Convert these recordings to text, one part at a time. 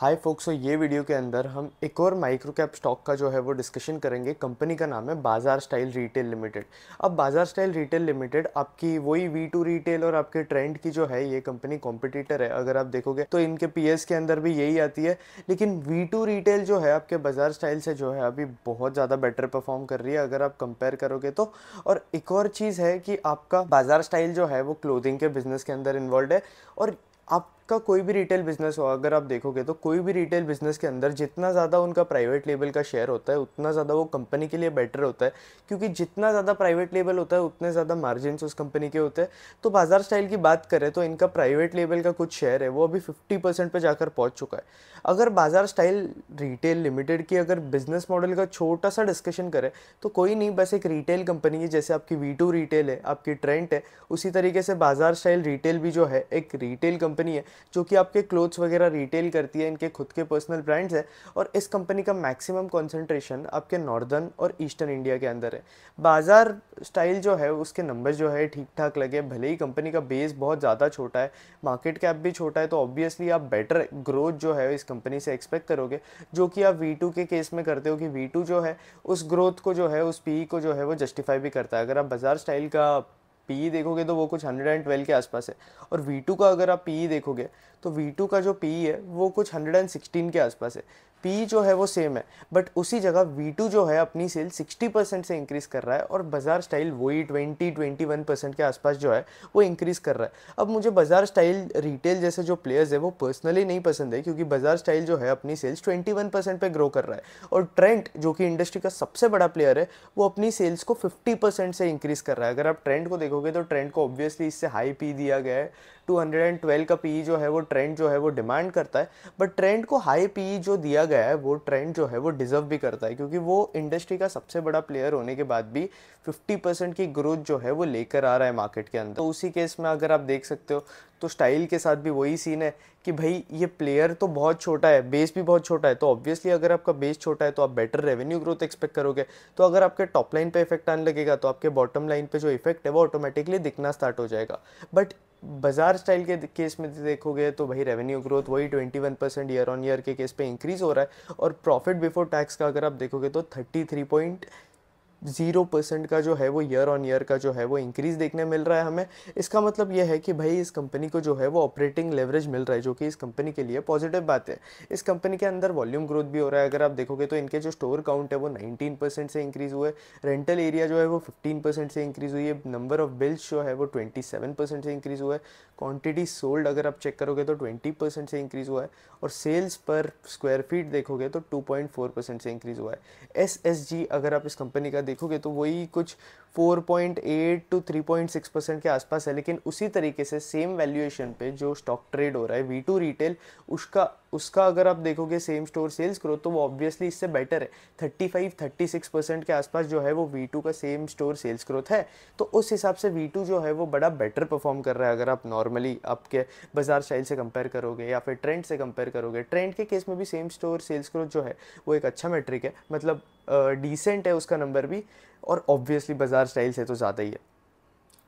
हाय focus, ये video के अंदर हम एक और माइक्रो कैप स्टॉक का जो है वो डिस्कशन करेंगे। कंपनी का नाम है बाजार स्टाइल रिटेल लिमिटेड। अब बाजार स्टाइल रिटेल लिमिटेड आपकी वही वी टू रिटेल और आपके ट्रेंड की जो है ये कंपनी कॉम्पिटिटर है। अगर आप देखोगे तो इनके पीएस के अंदर भी यही आती है, लेकिन वी टू रिटेल जो है आपके बाजार स्टाइल से जो है अभी बहुत ज़्यादा बेटर परफॉर्म कर रही है अगर आप कंपेयर करोगे तो। और एक और चीज़ है कि आपका बाजार स्टाइल जो है वो क्लोथिंग के बिजनेस के अंदर इन्वॉल्व है। और आपका कोई भी रिटेल बिजनेस हो, अगर आप देखोगे तो कोई भी रिटेल बिजनेस के अंदर जितना ज़्यादा उनका प्राइवेट लेबल का शेयर होता है उतना ज़्यादा वो कंपनी के लिए बेटर होता है, क्योंकि जितना ज़्यादा प्राइवेट लेबल होता है उतने ज़्यादा मार्जिन उस कंपनी के होते हैं। तो बाजार स्टाइल की बात करें तो इनका प्राइवेट लेबल का कुछ शेयर है वो अभी 50% पे जाकर पहुंच चुका है। अगर बाजार स्टाइल रिटेल लिमिटेड की अगर बिजनेस मॉडल का छोटा सा डिस्कशन करें तो कोई नहीं, बस एक रिटेल कंपनी है। जैसे आपकी वी टू रिटेल है, आपकी ट्रेंट है, उसी तरीके से बाजार स्टाइल रिटेल भी जो है एक रिटेल कंपनी है जो कि आपके क्लोथ्स वगैरह रिटेल करती है। इनके खुद के पर्सनल ब्रांड्स है और इस कंपनी का मैक्सिमम कंसंट्रेशन आपके नॉर्दर्न और ईस्टर्न इंडिया के अंदर है। बाजार स्टाइल जो है उसके नंबर जो है ठीक ठाक लगे, भले ही कंपनी का बेस बहुत ज़्यादा छोटा है, मार्केट कैप भी छोटा है, तो ऑब्वियसली आप बेटर ग्रोथ जो है इस कंपनी से एक्सपेक्ट करोगे, जो कि आप वी टू के केस में करते हो कि वी टू जो है उस ग्रोथ को जो है उस पी को जो है वो जस्टिफाई भी करता है। अगर आप बाजार स्टाइल का पी देखोगे तो वो कुछ 112 के आसपास है, और V2 का अगर आप पी देखोगे तो V2 का जो पी है वो कुछ 116 के आसपास है। पी जो है वो सेम है, बट उसी जगह V2 जो है अपनी सेल 60% से इंक्रीज कर रहा है और बाजार स्टाइल वही 20-21% के आसपास जो है वो इंक्रीज कर रहा है। अब मुझे बाजार स्टाइल रिटेल जैसे जो प्लेयर्स है वो पर्सनली नहीं पसंद है, क्योंकि बाजार स्टाइल जो है अपनी सेल्स 21% पे ग्रो कर रहा है, और ट्रेंड जो कि इंडस्ट्री का सबसे बड़ा प्लेयर है वो अपनी सेल्स को 50% से इंक्रीज कर रहा है। अगर आप ट्रेंड को देखोगे तो ट्रेंड को ऑब्वियसली इससे हाई पी दिया गया है, 212 का पी जो है वो ट्रेंड जो है वो डिमांड करता है, बट ट्रेंड को हाई पी जो दिया गया है वो ट्रेंड जो है वो डिजर्व भी करता है, क्योंकि वो इंडस्ट्री का सबसे बड़ा प्लेयर होने के बाद भी 50% की ग्रोथ जो है वो लेकर आ रहा है मार्केट के अंदर। तो उसी केस में अगर आप देख सकते हो तो स्टाइल के साथ भी वही सीन है कि भाई ये प्लेयर तो बहुत छोटा है, बेस भी बहुत छोटा है, तो ऑब्वियसली अगर आपका बेस छोटा है तो आप बेटर रेवेन्यू ग्रोथ एक्सपेक्ट करोगे। तो अगर आपके टॉप लाइन पे इफेक्ट आने लगेगा तो आपके बॉटम लाइन पे जो इफेक्ट है वो ऑटोमेटिकली दिखना स्टार्ट हो जाएगा। बट बाजार स्टाइल के केस में देखोगे तो भाई रेवेन्यू ग्रोथ वही 21% ईयर ऑन ईयर के केस पे इंक्रीज हो रहा है, और प्रॉफिट बिफोर टैक्स का अगर आप देखोगे तो 33.0% का जो है वो ईयर ऑन ईयर का जो है वो इंक्रीज देखने मिल रहा है हमें। इसका मतलब ये है कि भाई इस कंपनी को जो है वो ऑपरेटिंग लेवरेज मिल रहा है, जो कि इस कंपनी के लिए पॉजिटिव बात है। इस कंपनी के अंदर वॉल्यूम ग्रोथ भी हो रहा है। अगर आप देखोगे तो इनके जो स्टोर काउंट है वो 19% से इंक्रीज हुए, रेंटल एरिया जो है वो 15% से इंक्रीज हुई है, नंबर ऑफ बिल्स जो है वो 27% से इंक्रीज हुआ है, क्वांटिटी सोल्ड अगर आप चेक करोगे तो 20% से इंक्रीज हुआ है, और सेल्स पर स्क्वायर फीट देखोगे तो 2.4% से इंक्रीज हुआ है। SSG अगर आप इस कंपनी का देखोगे तो वही कुछ 4.8 to 3.6% के आसपास है, लेकिन उसी तरीके से सेम वैल्यूएशन पे जो स्टॉक ट्रेड हो रहा है V2 रिटेल, उसका अगर आप देखोगे सेम स्टोर सेल्स ग्रोथ तो वो ऑब्वियसली इससे बेटर है। 35-36% के आसपास जो है वो V2 का सेम स्टोर सेल्स ग्रोथ है। तो उस हिसाब से V2 जो है वो बड़ा बेटर परफॉर्म कर रहा है अगर आप नॉर्मली आपके बाजार स्टाइल से कंपेयर करोगे या फिर ट्रेंड से कंपेयर करोगे। ट्रेंड के केस में भी सेम स्टोर सेल्स ग्रोथ जो है वो एक अच्छा मेट्रिक है, मतलब डिसेंट है उसका नंबर भी, और ऑब्वियसली बाजार स्टाइल से तो ज़्यादा ही है।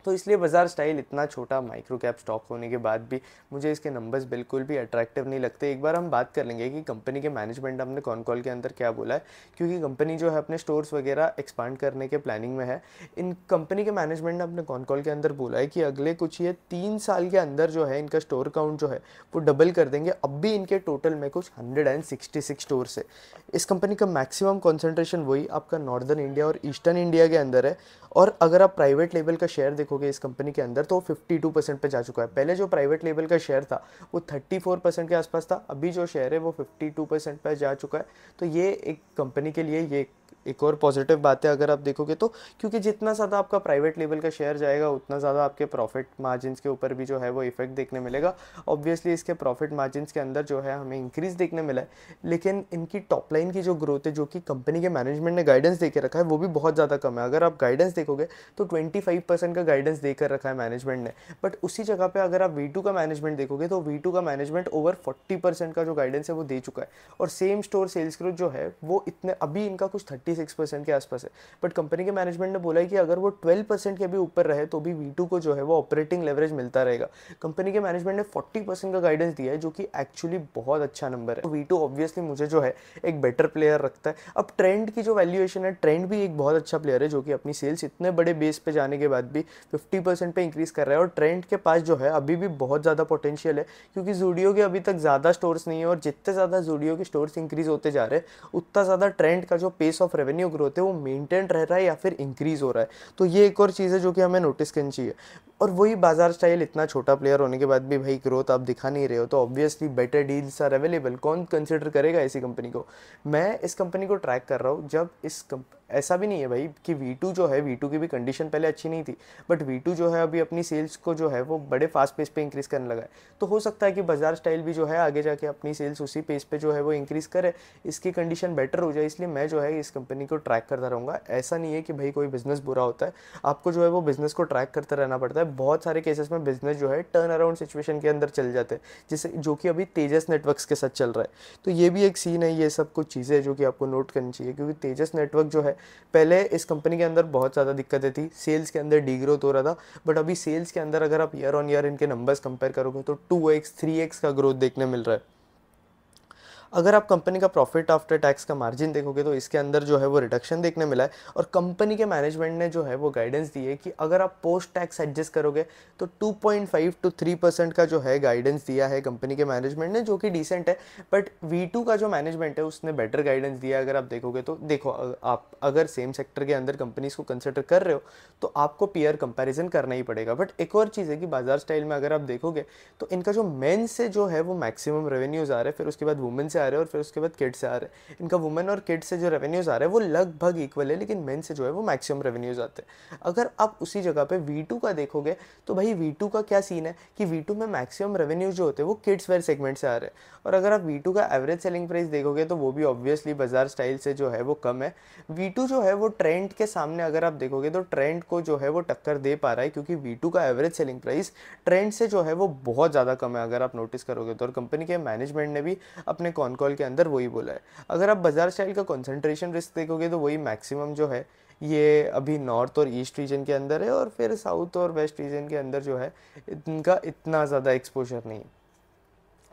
तो इसलिए बाजार स्टाइल इतना छोटा माइक्रो कैप स्टॉक होने के बाद भी मुझे इसके नंबर्स बिल्कुल भी अट्रैक्टिव नहीं लगते। एक बार हम बात कर लेंगे कि कंपनी के मैनेजमेंट हमने कॉन कॉल के अंदर क्या बोला है, क्योंकि कंपनी जो है अपने स्टोर्स वगैरह एक्सपांड करने के प्लानिंग में है। इन कंपनी के मैनेजमेंट ने अपने कॉन कॉल के अंदर बोला है कि अगले कुछ ये 3 साल के अंदर जो है इनका स्टोर काउंट जो है वो डबल कर देंगे। अब भी इनके टोटल में कुछ 166 स्टोर्स है। इस कंपनी का मैक्सिमम कॉन्सेंट्रेशन वही आपका नॉर्दर्न इंडिया और ईस्टर्न इंडिया के अंदर है, और अगर आप प्राइवेट लेवल का शेयर देखोगे इस कंपनी के अंदर तो 52% पे जा चुका है। पहले जो प्राइवेट लेवल का शेयर था वो 34% के आसपास था, अभी जो शेयर है वो 52% पे जा चुका है। तो ये एक कंपनी के लिए ये एक और पॉजिटिव बात है अगर आप देखोगे तो, क्योंकि जितना ज़्यादा आपका प्राइवेट लेवल का शेयर जाएगा उतना ज़्यादा आपके प्रॉफिट मार्जिन्स के ऊपर भी जो है वो इफेक्ट देखने मिलेगा। ऑब्वियसली इसके प्रॉफिट मार्जिन्स के अंदर जो है हमें इंक्रीज देखने मिला है, लेकिन इनकी टॉप लाइन की जो ग्रोथ है जो कि कंपनी के मैनेजमेंट ने गाइडेंस दे के रखा है वो भी बहुत ज़्यादा कम है। अगर आप गाइडेंस देखोगे तो 25% का गाइडेंस देकर रखा है मैनेजमेंट ने, बट उसी जगह पे अगर आप V2 का मैनेजमेंट देखोगे तो V2 का मैनेजमेंट ओवर 40% का जो गाइडेंस है वो दे चुका है, और सेम स्टोर सेल्स ग्रोथ जो है वो इतने अभी इनका कुछ 26% के आसपास है, बट कंपनी के मैनेजमेंट ने बोला है कि अगर वो 12% के भी ऊपर रहे तो भी V2 को जो है वो ऑपरेटिंग लेवरेज मिलता रहेगा। कंपनी के मैनेजमेंट ने 40% का गाइडेंस दिया है, जो कि एक्चुअली बहुत अच्छा नंबर है। V2 ऑब्वियसली मुझे जो है एक बेटर प्लेयर रखता है। अब ट्रेंड की जो वैल्यूएशन है, ट्रेंड भी एक बहुत अच्छा प्लेयर है जो कि अपनी सेल्स इतने बड़े बेस पे जाने के बाद भी 50% पे इंक्रीज कर रहा है, और ट्रेंड के पास जो है अभी भी बहुत ज़्यादा पोटेंशियल है, क्योंकि ज़ूडियो के अभी तक ज़्यादा स्टोर्स नहीं है, और जितने ज़्यादा ज़ूडियो के स्टोर्स इंक्रीज होते जा रहे हैं उतना ज़्यादा ट्रेंड का जो पेस ऑफ रेवेन्यू ग्रोथ है वो मेंटेन रह रहा है या फिर इंक्रीज हो रहा है। तो ये एक और चीज़ है जो कि हमें नोटिस करनी चाहिए। और वही बाजार स्टाइल इतना छोटा प्लेयर होने के बाद भी भाई ग्रोथ आप दिखा नहीं रहे हो, तो obviously better deals are available. कौन कंसिडर करेगा ऐसी कंपनी को? मैं इस कंपनी को ट्रैक कर रहा हूँ। जब ऐसा भी नहीं है भाई कि V2 जो है, V2 की भी कंडीशन पहले अच्छी नहीं थी, बट V2 जो है अभी अपनी सेल्स को जो है वो बड़े फास्ट पेस पे इंक्रीज करने लगा है। तो हो सकता है कि बाजार स्टाइल भी जो है आगे जाके अपनी सेल्स उसी पेस पे जो है वो इंक्रीज करे, इसकी कंडीशन बेटर हो जाए। इसलिए मैं जो है इस कंपनी को ट्रैक करता रहूँगा। ऐसा नहीं है कि भाई कोई बिजनेस बुरा होता है, आपको जो है वो बिजनेस को ट्रैक करते रहना पड़ता है। बहुत सारे केसेस में बिजनेस जो है टर्न अराउंड सिचुएशन के अंदर चल जाते हैं, जिसे जो कि अभी तेजस नेटवर्क्स के साथ चल रहा है। तो ये भी एक सीन है, ये सब कुछ चीज़ें जो कि आपको नोट करनी चाहिए, क्योंकि तेजस नेटवर्क जो है पहले इस कंपनी के अंदर बहुत ज़्यादा दिक्कतें थी, सेल्स के अंदर डीग्रोथ हो रहा था, बट अभी सेल्स के अंदर अगर आप ईयर ऑन ईयर इनके नंबर्स कंपेयर करोगे तो 2x 3x का ग्रोथ देखने मिल रहा है। अगर आप कंपनी का प्रॉफिट आफ्टर टैक्स का मार्जिन देखोगे तो इसके अंदर जो है वो रिडक्शन देखने मिला है, और कंपनी के मैनेजमेंट ने जो है वो गाइडेंस दी है कि अगर आप पोस्ट टैक्स एडजस्ट करोगे तो 2.5 to 3% का जो है गाइडेंस दिया है कंपनी के मैनेजमेंट ने, जो कि डिसेंट है। बट V2 का जो मैनेजमेंट है उसने बेटर गाइडेंस दिया है। अगर आप देखोगे तो देखो, आप अगर सेम सेक्टर के अंदर कंपनीज को कंसिडर कर रहे हो तो आपको पीयर कंपैरिजन करना ही पड़ेगा। बट एक और चीज़ है कि बाजार स्टाइल में अगर आप देखोगे तो इनका जो मेन से जो है वो मैक्सिमम रेवेन्यूज आ रहे हैं, फिर उसके बाद वुमेन से आ रहे हैं, और फिर उसके बाद किड्स से आ रहे हैं। इनका वुमेन और किड्स से जो रेवेन्यूज आ रहे हैं वो लगभग इक्वल है, लेकिन मेन से जो है वो मैक्सिमम रेवेन्यूज आते हैं। अगर आप उसी जगह पे V2 का देखोगे तो भाई V2 का क्या सीन है कि V2 में मैक्सिमम रेवेन्यूज जो होते हैं वो किड्स वेयर सेगमेंट से आ रहे हैं, और अगर आप V2 का एवरेज सेलिंग प्राइस देखोगे तो वो भी ऑब्वियसली बाजार स्टाइल से जो है वो कम है। V2 जो है वो ट्रेंड के सामने अगर आप देखोगे तो ट्रेंड को जो है वो टक्कर दे पा रहा है, क्योंकि V2 का एवरेज सेलिंग प्राइस ट्रेंड से जो है वो बहुत ज़्यादा कम है अगर आप नोटिस करोगे तो। और कंपनी के मैनेजमेंट ने भी अपने कॉन कॉल के अंदर वही बोला है। अगर आप बाजार स्टाइल का कंसंट्रेशन रिस्क देखोगे तो वही मैक्सिमम जो है ये अभी नॉर्थ और ईस्ट रीजन के अंदर है, और फिर साउथ और वेस्ट रीजन के अंदर जो है इनका इतना ज़्यादा एक्सपोजर नहीं है।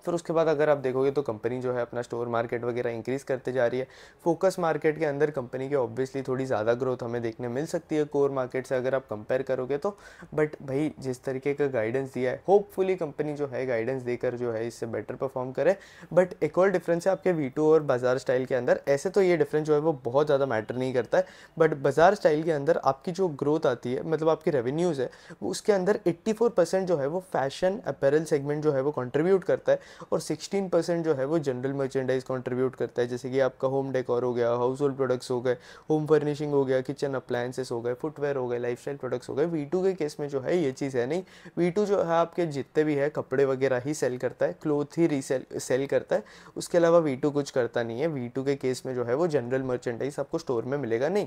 फिर उसके बाद अगर आप देखोगे तो कंपनी जो है अपना स्टोर मार्केट वगैरह इंक्रीज़ करते जा रही है। फोकस मार्केट के अंदर कंपनी की ऑब्वियसली थोड़ी ज़्यादा ग्रोथ हमें देखने मिल सकती है कोर मार्केट से अगर आप कंपेयर करोगे तो। बट भाई जिस तरीके का गाइडेंस दिया है, होपफुली कंपनी जो है गाइडेंस देकर जो है इससे बेटर परफॉर्म करे। बट एक और डिफरेंस है आपके V2 और बाजार स्टाइल के अंदर। ऐसे तो ये डिफरेंस जो है वो बहुत ज़्यादा मैटर नहीं करता है, बट बाजार स्टाइल के अंदर आपकी जो ग्रोथ आती है, मतलब आपकी रेवेन्यूज़ है, वो उसके अंदर 84% जो है वो फैशन अपैरल सेगमेंट जो है वो कंट्रीब्यूट करता है, और 16% जो है वो जनरल मर्चेंडाइज कंट्रीब्यूट करता है, जैसे कि आपका होम डेकोर हो गया, हाउस होल्ड प्रोडक्ट्स हो गए, होम फर्निशिंग हो गया, किचन अप्लायंसेस हो गए, फुटवेयर हो गए, लाइफस्टाइल प्रोडक्ट्स हो गए। V2 के केस में जो है ये चीज़ है नहीं। V2 जो है आपके जितने भी है कपड़े वगैरह ही सेल करता है, क्लोथ ही सेल करता है, उसके अलावा V2 कुछ करता नहीं है। V2 के केस में जो है वो जनरल मर्चेंडाइज आपको स्टोर में मिलेगा नहीं।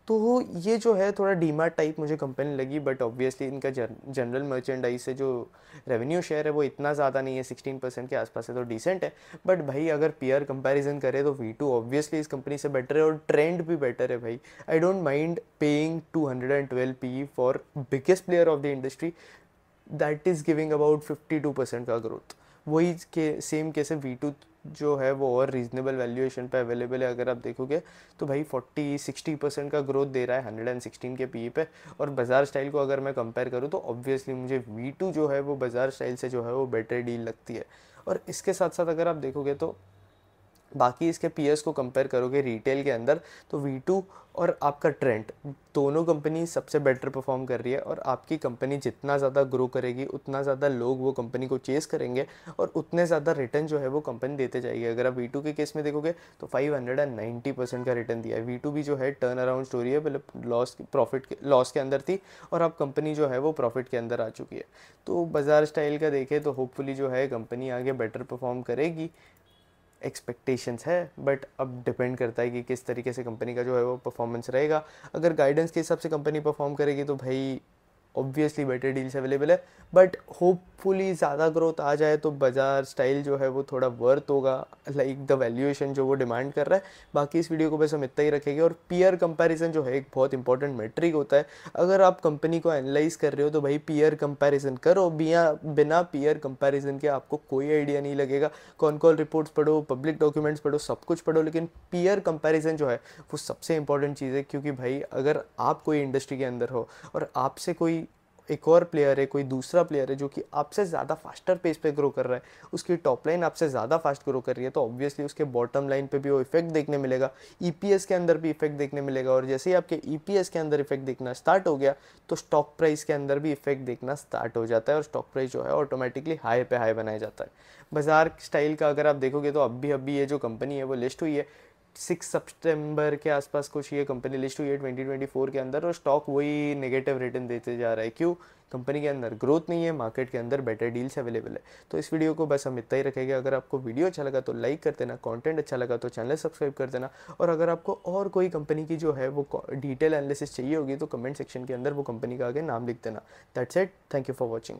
तो ये जो है थोड़ा डीमार्ट टाइप मुझे कंपनी लगी, बट ऑब्वियसली इनका जनरल मर्चेंडाइज से जो रेवेन्यू शेयर है वो इतना ज़्यादा नहीं है, 16% के आसपास है, तो डिसेंट है। बट भाई अगर पीयर कंपैरिजन करें तो V2 ऑब्वियसली इस कंपनी से बेटर है, और ट्रेंड भी बेटर है भाई। I don't mind paying 212 PE for biggest player of the industry that is giving about 52% का ग्रोथ। वही के सेम कैसे V2 जो है वो और रीजनेबल वैल्यूएशन पे अवेलेबल है अगर आप देखोगे तो भाई 40-60% का ग्रोथ दे रहा है 116 के PE पे। और बाजार स्टाइल को अगर मैं कंपेयर करूँ तो ऑब्वियसली मुझे V2 जो है वो बाजार स्टाइल से जो है वो बेटर डील लगती है। और इसके साथ साथ अगर आप देखोगे तो बाकी इसके पीएस को कंपेयर करोगे रिटेल के अंदर तो V2 और आपका ट्रेंड दोनों कंपनी सबसे बेटर परफॉर्म कर रही है, और आपकी कंपनी जितना ज़्यादा ग्रो करेगी उतना ज़्यादा लोग वो कंपनी को चेस करेंगे, और उतने ज़्यादा रिटर्न जो है वो कंपनी देते जाएगी। अगर आप V2 के केस में देखोगे तो 590% का रिटर्न दिया है। V2 भी जो है टर्न अराउंड स्टोरी है, मतलब लॉस के अंदर थी, और अब कंपनी जो है वो प्रॉफिट के अंदर आ चुकी है। तो बाजार स्टाइल का देखें तो होपफुली जो है कंपनी आगे बेटर परफॉर्म करेगी, एक्सपेक्टेशंस है। बट अब डिपेंड करता है कि किस तरीके से कंपनी का जो है वो परफॉर्मेंस रहेगा। अगर गाइडेंस के हिसाब से कंपनी परफॉर्म करेगी तो भाई ऑब्वियसली बेटर डील्स अवेलेबल है, बट होपफुली ज़्यादा ग्रोथ आ जाए तो बाजार स्टाइल जो है वो थोड़ा वर्थ होगा, लाइक द वैल्यूएशन जो वो डिमांड कर रहा है। बाकी इस वीडियो को बस हम इतना ही रखेंगे। और पीयर कंपैरिजन जो है एक बहुत इंपॉर्टेंट मेट्रिक होता है। अगर आप कंपनी को एनालाइज कर रहे हो तो भाई पीयर कंपैरिजन करो, बिना पीयर कंपैरिजन के आपको कोई आइडिया नहीं लगेगा। कौन कौन रिपोर्ट्स पढ़ो, पब्लिक डॉक्यूमेंट्स पढ़ो, सब कुछ पढ़ो, लेकिन पीयर कंपैरिजन जो है वो सबसे इंपॉर्टेंट चीज़ है। क्योंकि भाई अगर आप कोई इंडस्ट्री के अंदर हो और आपसे कोई एक और प्लेयर है, कोई दूसरा प्लेयर है जो कि आपसे ज़्यादा फास्टर पेस पे ग्रो कर रहा है, उसकी टॉप लाइन आपसे ज़्यादा फास्ट ग्रो कर रही है, तो ऑब्वियसली उसके बॉटम लाइन पे भी वो इफेक्ट देखने मिलेगा, ईपीएस के अंदर भी इफेक्ट देखने मिलेगा। और जैसे ही आपके ईपीएस के अंदर इफेक्ट दिखना स्टार्ट हो गया तो स्टॉक प्राइस के अंदर भी इफेक्ट देखना स्टार्ट हो जाता है और स्टॉक प्राइस जो है ऑटोमेटिकली हाई पे हाई बनाया जाता है। बाजार स्टाइल का अगर आप देखोगे तो अभी ये जो कंपनी है वो लिस्ट हुई है 6 सितंबर के आसपास, कुछ ये कंपनी लिस्ट हुई है 2024 के अंदर, और स्टॉक वही नेगेटिव रिटर्न देते जा रहा है। क्यों? कंपनी के अंदर ग्रोथ नहीं है, मार्केट के अंदर बेटर डील्स अवेलेबल है। तो इस वीडियो को बस हम इतना ही रखेंगे। अगर आपको वीडियो अच्छा लगा तो लाइक कर देना, कंटेंट अच्छा लगा तो चैनल सब्सक्राइब कर देना, और अगर आपको और कोई कंपनी की जो है वो डिटेल एनालिसिस चाहिए होगी तो कमेंट सेक्शन के अंदर वो कंपनी का आगे नाम लिख देना। That's it, thank you for watching.